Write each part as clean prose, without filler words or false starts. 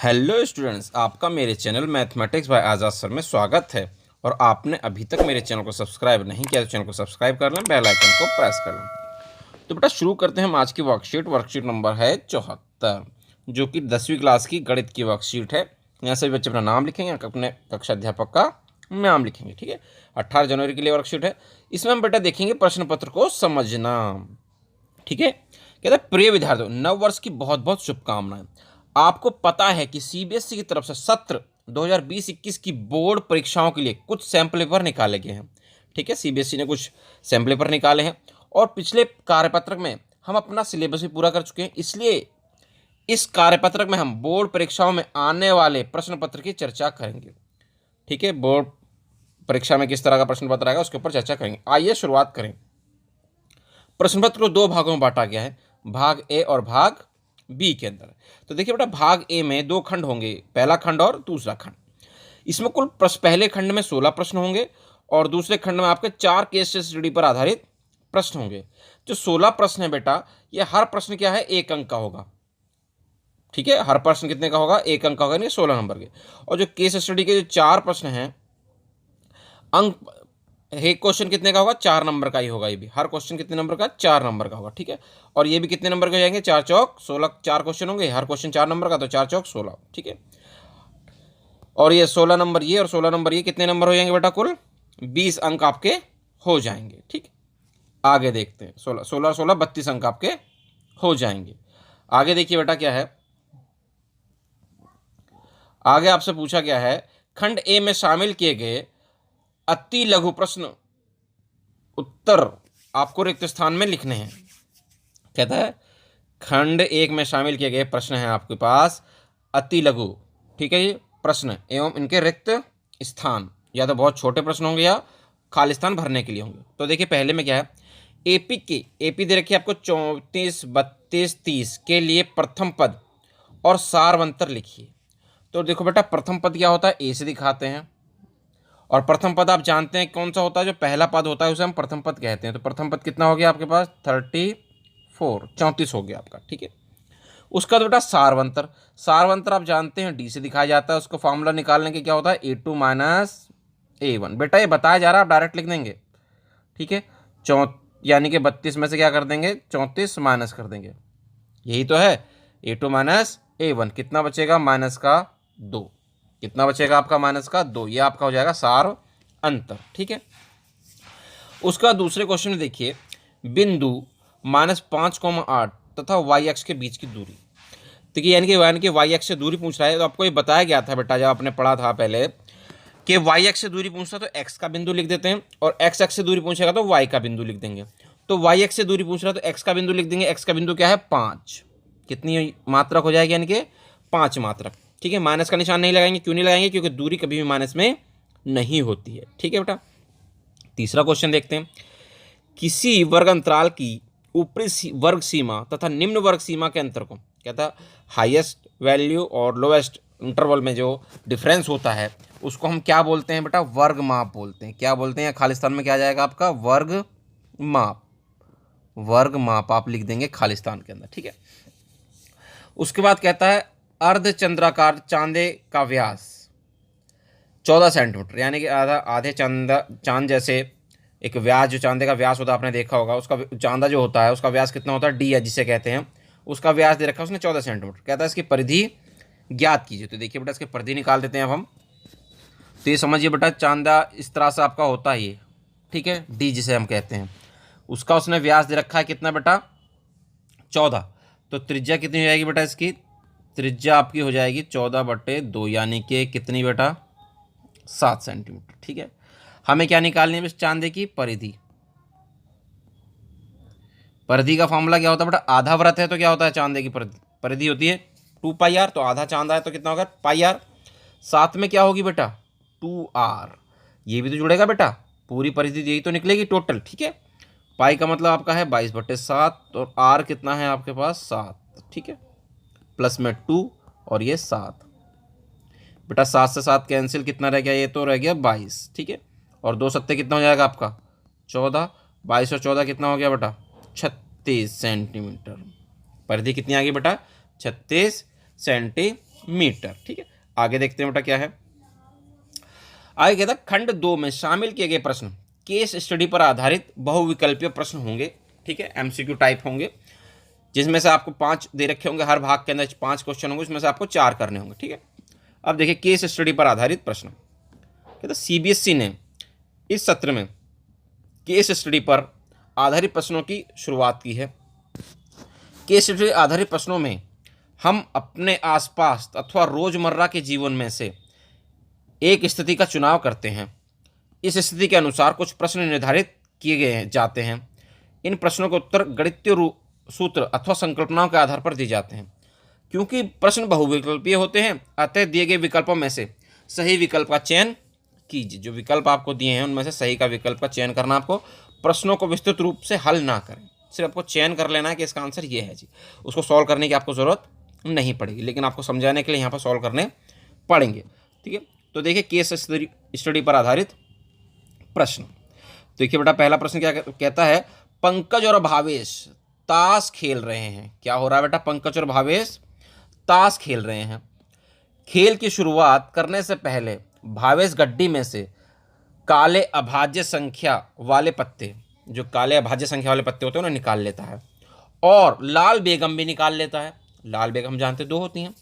Hello students, आपका मेरे channel mathematics bye आज़ाद sir में स्वागत है। और आपने अभी तक मेरे चैनल को सब्सक्राइब नहीं किया तो चैनल को सब्सक्राइब कर लें, बेल आइकन को प्रेस कर लें। तो बेटा शुरू करते हैं हम आज की वर्कशीट नंबर है 74, जो कि 10वीं क्लास की गणित की वर्कशीट है। यहाँ सभी बच्चे अपना नाम लिखेंगे, अपने कक्षा अध्यापक का नाम लिखेंगे। ठीक है, 18 जनवरी के लिए वर्कशीट है। इसमें हम बेटा देखेंगे प्रश्न पत्र को समझना। ठीक है, कहते हैं प्रिय विद्यार्थियों, नव वर्ष की बहुत बहुत शुभकामनाएं। आपको पता है कि सीबीएसई की तरफ से सत्र 2020-21 की बोर्ड परीक्षाओं के लिए कुछ सैंपल पेपर निकाले गए हैं। ठीक है, सीबीएसई ने कुछ सैंपल पेपर निकाले हैं और पिछले कार्यपत्रक में हम अपना सिलेबस भी पूरा कर चुके हैं। इसलिए इस कार्यपत्रक में हम बोर्ड परीक्षाओं में आने वाले प्रश्न पत्र की चर्चा करेंगे। ठीक है, बोर्ड परीक्षा में किस तरह का प्रश्न पत्र आएगा उसके ऊपर चर्चा करेंगे। आइए शुरुआत करें। प्रश्न पत्र को दो भागों में बांटा गया है, भाग ए और भाग बी के अंदर। तो देखिए बेटा, भाग ए में दो खंड होंगे, पहला खंड और दूसरा खंड। इसमें कुल पहले खंड में 16 प्रश्न होंगे और दूसरे खंड में आपके 4 केस स्टडी पर आधारित प्रश्न होंगे। जो 16 प्रश्न है बेटा, ये हर प्रश्न क्या है, 1 अंक का होगा। ठीक है, हर प्रश्न कितने का होगा, 1 अंक का होगा, 16 नंबर के। और जो केस स्टडी के जो 4 प्रश्न हैं, अंक एक क्वेश्चन कितने का होगा, 4 नंबर का ही होगा। ये भी हर क्वेश्चन कितने नंबर का, 4 नंबर का होगा। ठीक है, और ये भी कितने नंबर के हो जाएंगे, 4 चौक 16, 4 क्वेश्चन होंगे, हर क्वेश्चन 4 नंबर का, तो 4 चौक 16। ठीक है, और ये 16 नंबर ये और 16 नंबर ये कितने नंबर हो जाएंगे बेटा, कुल 20 अंक आपके हो जाएंगे। ठीक, आगे देखते हैं। 16 16 16 32 अंक आपके हो जाएंगे। आगे देखिए बेटा क्या है, आगे आपसे पूछा गया है खंड ए में शामिल किए गए अति लघु प्रश्न उत्तर आपको रिक्त स्थान में लिखने हैं। कहता है खंड एक में शामिल किए गए प्रश्न हैं आपके पास अति लघु। ठीक है, ये प्रश्न एवं इनके रिक्त स्थान या तो बहुत छोटे प्रश्न होंगे या खाली स्थान भरने के लिए होंगे। तो देखिए पहले में क्या है, एपी दे रखी है आपको 34 32 30 के लिए प्रथम पद और सारवंतर लिखिए। तो देखो बेटा, प्रथम पद क्या होता है, ए से दिखाते हैं। और प्रथम पद आप जानते हैं कौन सा होता है, जो पहला पद होता है उसे हम प्रथम पद कहते हैं। तो प्रथम पद कितना हो गया आपके पास, 34 हो गया आपका। ठीक है, उसका तो बेटा सारवंतर, सारवंतर आप जानते हैं डी से दिखाया जाता है। उसको फॉर्मूला निकालने के क्या होता है, A2 - A1। बेटा ये बताया जा रहा है, आप डायरेक्ट लिख देंगे। ठीक है, यानी कि 32 में से क्या कर देंगे, 34 माइनस कर देंगे। यही तो है, A2 - A1 कितना बचेगा, -2। कितना बचेगा आपका, -2। ये आपका हो जाएगा सार अंतर। ठीक है, उसका दूसरे क्वेश्चन में देखिए, बिंदु -5,8 तथा वाई एक्स के बीच की दूरी। देखिए यानी कि वाई एक्स से दूरी पूछ रहा है। तो आपको ये बताया गया था बेटा, जब आपने पढ़ा था पहले, कि वाई एक्स से दूरी पूछता तो एक्स का बिंदु लिख देते हैं, और एक्स एक्स से दूरी पूछेगा तो वाई का बिंदु लिख देंगे। तो वाई एक्स से दूरी पूछ रहा है तो एक्स का बिंदु लिख देंगे। एक्स का बिंदु क्या है, 5। कितनी मात्रक हो जाएगी, यानी कि 5 मात्रक। ठीक है, माइनस का निशान नहीं लगाएंगे। क्यों नहीं लगाएंगे, क्योंकि दूरी कभी भी माइनस में नहीं होती है। ठीक है बेटा, तीसरा क्वेश्चन देखते हैं। किसी वर्ग अंतराल की ऊपरी वर्ग सीमा तथा निम्न वर्ग सीमा के अंतर को, कहता है हाईएस्ट वैल्यू और लोएस्ट इंटरवल में जो डिफरेंस होता है उसको हम क्या बोलते हैं बेटा, वर्ग माप बोलते हैं। क्या बोलते हैं, खालिस्तान में क्या आ जाएगा आपका, वर्ग माप। वर्ग माप आप लिख देंगे खालिस्तान के अंदर। ठीक है, उसके बाद कहता है अर्धचंद्राकार चांदे का व्यास 14 सेंटीमीटर, यानी कि आधे चांद जैसे एक व्यास, जो चांदे का व्यास होता है आपने देखा होगा, उसका चांदा जो होता है उसका व्यास कितना होता है, डी है जिसे कहते हैं, उसका व्यास दे रखा है उसने 14 सेंटीमीटर। कहता है इसकी परिधि ज्ञात कीजिए। तो देखिए बेटा, इसकी परिधि निकाल देते हैं अब हम। तो ये समझिए बेटा, चांदा इस तरह से आपका होता है ये। ठीक है, डी जिसे हम कहते हैं, उसका उसने व्यास दे रखा है कितना बेटा, 14। तो त्रिज्या कितनी हो जाएगी बेटा, इसकी त्रिज्या आपकी हो जाएगी 14/2, यानी कि कितनी बेटा, 7 सेंटीमीटर। ठीक है, हमें क्या निकालनी है, चांदे की परिधि। परिधि का फॉर्मूला क्या होता है बेटा, आधा व्रत है तो क्या होता है, चांदे की परिधि होती है 2πr। तो आधा चांदा है तो कितना होगा, πr। साथ में क्या होगी बेटा, 2r। ये भी तो जुड़ेगा बेटा, पूरी परिधि यही तो निकलेगी टोटल। ठीक है, पाई का मतलब आपका है 22/7 और r कितना है आपके पास, 7। ठीक है, प्लस में 2 और ये 7। बेटा 7 से 7 कैंसिल, कितना रह गया, ये तो रह गया 22। ठीक है, और 2 सत्ते कितना हो जाएगा आपका, 14। 22 और 14 कितना हो गया बेटा, 36 सेंटीमीटर। परिधि कितनी आ गई बेटा, 36 सेंटीमीटर। मीटर। ठीक है, आगे देखते हैं बेटा क्या है। आगे कहता है खंड 2 में शामिल किए गए प्रश्न केस स्टडी पर आधारित बहुविकल्पीय प्रश्न होंगे। ठीक है, एमसीक्यू टाइप होंगे, जिसमें से आपको 5 दे रखे होंगे, हर भाग के अंदर 5 क्वेश्चन होंगे, उसमें से आपको 4 करने होंगे। ठीक है, अब देखिए केस स्टडी पर आधारित प्रश्न। कहता सीबीएसई ने इस सत्र में केस स्टडी पर आधारित प्रश्नों की शुरुआत की है। केस स्टडी आधारित प्रश्नों में हम अपने आसपास अथवा रोजमर्रा के जीवन में से एक स्थिति का चुनाव करते हैं। इस स्थिति के अनुसार कुछ प्रश्न निर्धारित किए गए जाते हैं। इन प्रश्नों के उत्तर गणितीय सूत्र अथवा संकल्पनाओं के आधार पर दिए जाते हैं। क्योंकि प्रश्न बहुविकल्पीय होते हैं, अतः दिए गए विकल्पों में से सही विकल्प का चयन कीजिए। जो विकल्प आपको दिए हैं उनमें से सही का विकल्प का चयन करना। आपको प्रश्नों को विस्तृत रूप से हल ना करें, सिर्फ आपको चयन कर लेना है कि इसका आंसर ये है जी। उसको सॉल्व करने की आपको ज़रूरत नहीं पड़ेगी, लेकिन आपको समझाने के लिए यहाँ पर सॉल्व करने पड़ेंगे। ठीक है, तो देखिए केस स्टडी पर आधारित प्रश्न। देखिए बेटा पहला प्रश्न क्या कहता है, पंकज और भावेश ताश खेल रहे हैं। क्या हो रहा है बेटा, पंकज और भावेश ताश खेल रहे हैं। खेल की शुरुआत करने से पहले भावेश गड्डी में से काले अभाज्य संख्या वाले पत्ते, जो काले अभाज्य संख्या वाले पत्ते होते हैं उन्हें निकाल लेता है, और लाल बेगम भी निकाल लेता है। लाल बेगम हम जानते 2 होती हैं।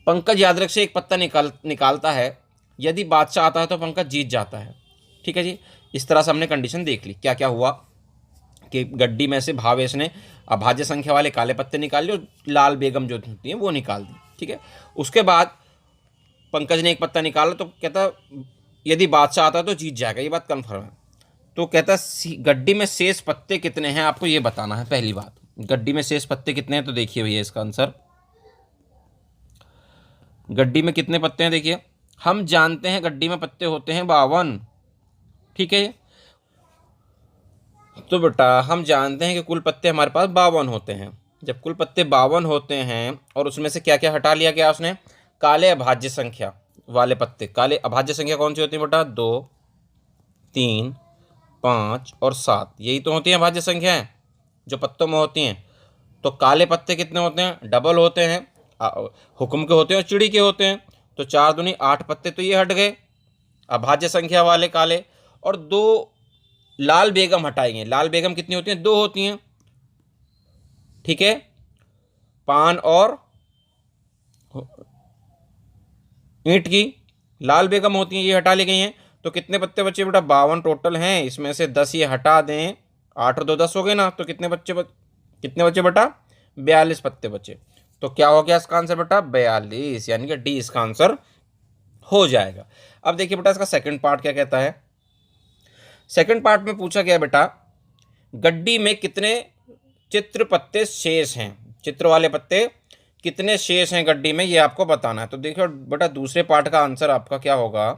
पंकज यादृच्छिक से एक पत्ता निकालता है। यदि बादशाह आता है तो पंकज जीत जाता है। ठीक है जी, इस तरह से हमने कंडीशन देख ली। क्या क्या हुआ कि गड्डी में से भावेश ने अभाज्य संख्या वाले काले पत्ते निकाल लिए और लाल बेगम जो होती हैं वो निकाल दी। ठीक है, उसके बाद पंकज ने एक पत्ता निकाला तो कहता यदि बादशाह आता है तो जीत जाएगा, ये बात कन्फर्म है। तो कहता गड्डी में शेष पत्ते कितने हैं आपको ये बताना है। पहली बात, गड्डी में शेष पत्ते कितने हैं, तो देखिए भैया इसका आंसर, गड्डी में कितने पत्ते हैं देखिए, हम जानते हैं गड्डी में पत्ते होते हैं 52। ठीक है, तो बेटा हम जानते हैं कि कुल पत्ते हमारे पास 52 होते हैं। जब कुल पत्ते 52 होते हैं और उसमें से क्या क्या हटा लिया गया उसने, काले अभाज्य संख्या वाले पत्ते। काले अभाज्य संख्या कौन सी होती है बेटा, 2, 3, 5 और 7, यही तो होती हैं अभाज्य संख्याएं जो पत्तों में होती हैं। तो काले पत्ते कितने होते हैं, डबल होते हैं, हुक्म के होते हैं और चिड़ी के होते हैं। तो 4 दूनी 8 पत्ते तो ये हट गए अभाज्य संख्या वाले काले, और 2 लाल बेगम हटाएंगे। लाल बेगम कितनी होती हैं, 2 होती हैं। ठीक है, पान और ईंट की लाल बेगम होती हैं, ये हटा ली गई हैं। तो कितने पत्ते बचे बेटा, 52 टोटल हैं, इसमें से 10 ये हटा दें, 8 और 2 10 हो गए ना। तो कितने बचे बेटा, 42 पत्ते बचे। तो क्या हो गया इसका आंसर बेटा, 42, यानी कि डी इसका आंसर हो जाएगा। अब देखिए बेटा इसका सेकंड पार्ट क्या कहता है। सेकंड पार्ट में पूछा गया बेटा गड्डी में कितने चित्र पत्ते शेष हैं, चित्र वाले पत्ते कितने शेष हैं गड्डी में, ये आपको बताना है। तो देखिए बेटा दूसरे पार्ट का आंसर आपका क्या होगा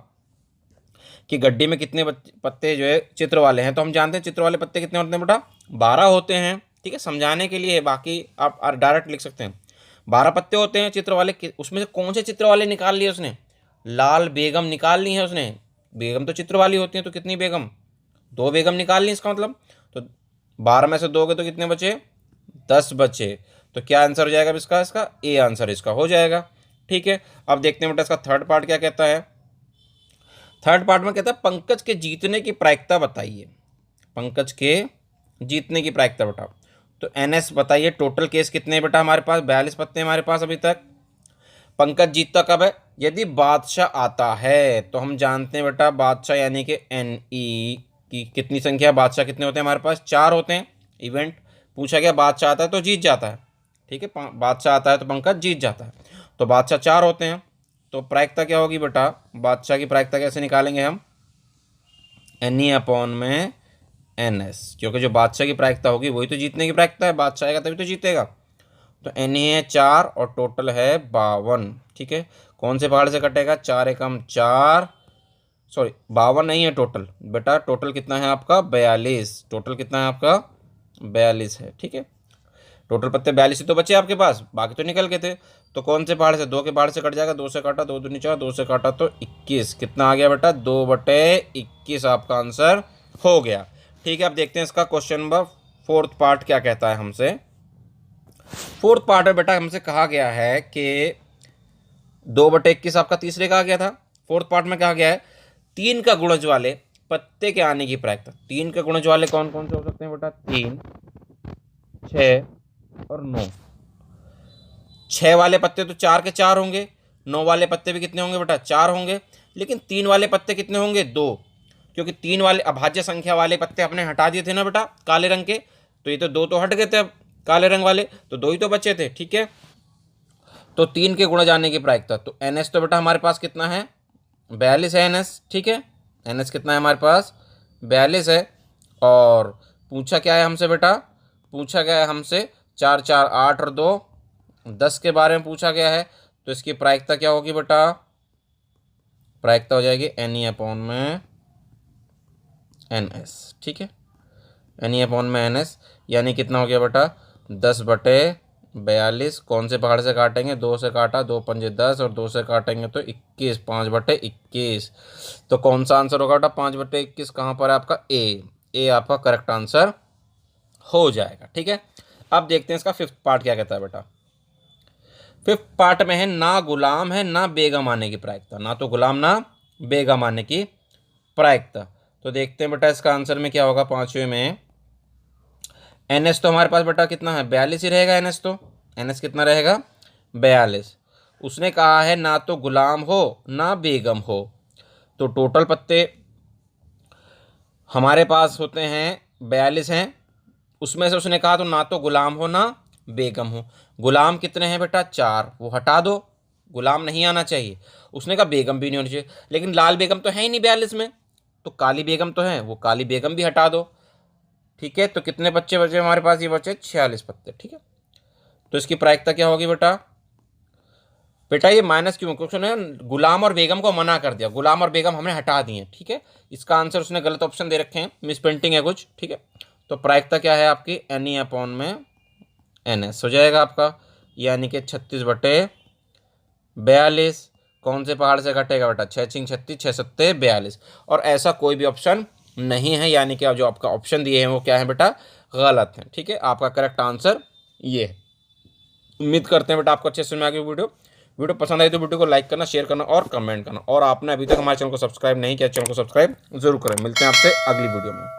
कि गड्डी में कितने पत्ते जो है चित्र वाले हैं। तो हम जानते हैं चित्र वाले पत्ते कितने होते हैं बेटा, 12 होते हैं। ठीक है, समझाने के लिए, बाकी आप डायरेक्ट लिख सकते हैं। 12 पत्ते होते हैं चित्र वाले। उसमें से कौन से चित्र वाले निकाल लिए उसने, लाल बेगम निकाल ली है उसने। बेगम तो चित्र वाली होती है, तो कितनी बेगम, 2 बेगम निकाल ली इसका मतलब। तो 12 में से 2 गए तो कितने बचे, 10 बचे। तो क्या आंसर हो जाएगा इसका ए आंसर इसका हो जाएगा। ठीक है, अब देखते हैं बेटा इसका थर्ड पार्ट क्या कहता है। थर्ड पार्ट में कहता है पंकज के जीतने की प्रायिकता बताइए। पंकज के जीतने की प्रायिकता बेटा, तो एनएस बताइए। टोटल केस कितने हैं बेटा हमारे पास, 42 पत्ते हमारे पास अभी तक। पंकज जीतता कब है, यदि बादशाह आता है। तो हम जानते हैं बेटा बादशाह यानी कि एनई की कितनी संख्या, बादशाह कितने होते हैं हमारे पास, 4 होते हैं। इवेंट पूछा गया बादशाह आता है तो जीत जाता है। ठीक है, बादशाह आता है तो पंकज जीत जाता है। तो बादशाह 4 होते हैं। तो प्रायिकता क्या होगी बेटा, बादशाह की प्रायिकता कैसे निकालेंगे हम, एनई अपॉन में एनएस, क्योंकि जो बादशाह की प्रायिकता होगी वही तो जीतने की प्रायिकता है। बादशाह आएगा तभी तो जीतेगा। तो एनई है 4 और टोटल है 52। ठीक है, कौन से पहाड़ से कटेगा, 4 एकम 4, सॉरी 52 नहीं है टोटल बेटा, टोटल कितना है आपका 42। टोटल कितना है आपका 42 है। ठीक है, टोटल पत्ते 42 ही तो बचे आपके पास, बाकी तो निकल गए थे। तो कौन से पहाड़ से, 2 के पहाड़ से कट जाएगा, 2 से काटा, 2 दूनी 4, 2 से काटा तो 21। कितना आ गया बेटा, 2/21 आपका आंसर हो गया। ठीक है, अब देखते हैं इसका क्वेश्चन नंबर 4th पार्ट क्या कहता है हमसे। 4th पार्ट में बेटा हमसे कहा गया है कि 2/21 आपका तीसरे का आ गया था। फोर्थ पार्ट में क्या गया है, 3 का गुणज वाले पत्ते के आने की प्रायिकता। 3 के गुणज वाले कौन कौन से हो सकते हैं बेटा, 3, 6 और 9। 6 वाले पत्ते तो 4 के 4 होंगे, 9 वाले पत्ते भी कितने होंगे बेटा, 4 होंगे, लेकिन 3 वाले पत्ते कितने होंगे, 2, क्योंकि 3 वाले अभाज्य संख्या वाले पत्ते अपने हटा दिए थे ना बेटा काले रंग के, तो ये तो 2 तो हट गए थे अब काले रंग वाले, तो 2 ही तो बचे थे। ठीक है, तो 3 के गुणज आने की प्रायिकता, तो NS तो बेटा हमारे पास कितना है, 42 है NS। ठीक है, NS कितना है हमारे पास, 42 है। और पूछा क्या है हमसे बेटा, पूछा गया है हमसे 4 4 8 और 2 10 के बारे में पूछा गया है। तो इसकी प्रायिकता क्या होगी बेटा, प्रायिकता हो जाएगी Ne/NS। ठीक है, Ne/NS, यानी कितना हो गया बेटा, 10/42। कौन से पहाड़ से काटेंगे, 2 से काटा, 2 पंजे 10 और 2 से काटेंगे तो 21, 5/21। तो कौन सा आंसर होगा बेटा, 5/21 कहाँ पर है आपका, ए आपका करेक्ट आंसर हो जाएगा। ठीक है, अब देखते हैं इसका फिफ्थ पार्ट क्या कहता है बेटा। फिफ्थ पार्ट में है ना गुलाम है ना बेगम आने की प्रायिकता, ना तो गुलाम ना बेगम आने की प्रायिकता। तो देखते हैं बेटा इसका आंसर में क्या होगा। पांचवें में NS तो हमारे पास बेटा कितना है, 42 ही रहेगा। NS तो NS कितना रहेगा, 42। उसने कहा है ना तो गुलाम हो ना बेगम हो, तो टोटल पत्ते हमारे पास होते हैं 42 हैं, उसमें से उसने कहा तो ना तो गुलाम हो ना बेगम हो। गुलाम कितने हैं बेटा, 4, वो हटा दो, गुलाम नहीं आना चाहिए। उसने कहा बेगम भी नहीं होनी चाहिए, लेकिन लाल बेगम तो है ही नहीं 42 में, तो काली बेगम तो है, वो काली बेगम भी हटा दो। ठीक है, तो कितने बच्चे बचे हमारे पास, ये बचे 46 पत्ते। ठीक है, तो इसकी प्रायिकता क्या होगी बेटा, बेटा ये माइनस क्यों, क्योंकि उसने गुलाम और बेगम को मना कर दिया, गुलाम और बेगम हमने हटा दिए। ठीक है, इसका आंसर उसने गलत ऑप्शन दे रखे हैं, मिस प्रिंटिंग है कुछ। ठीक है, तो प्रायिकता क्या है आपकी, Ne/NS हो जाएगा आपका, यानी कि 36/42। कौन से पहाड़ से घटेगा बेटा, 6 6 36, 6 7 42। और ऐसा कोई भी ऑप्शन नहीं है, यानी कि जो आपका ऑप्शन दिए हैं वो क्या है बेटा, गलत है। ठीक है, आपका करेक्ट आंसर ये है। उम्मीद करते हैं बेटा आपको अच्छे से समझ में आ गई वीडियो पसंद आई तो वीडियो को लाइक करना, शेयर करना और कमेंट करना। और आपने अभी तक हमारे चैनल को सब्सक्राइब नहीं किया, चैनल को सब्सक्राइब जरूर करें। मिलते हैं आपसे अगली वीडियो में।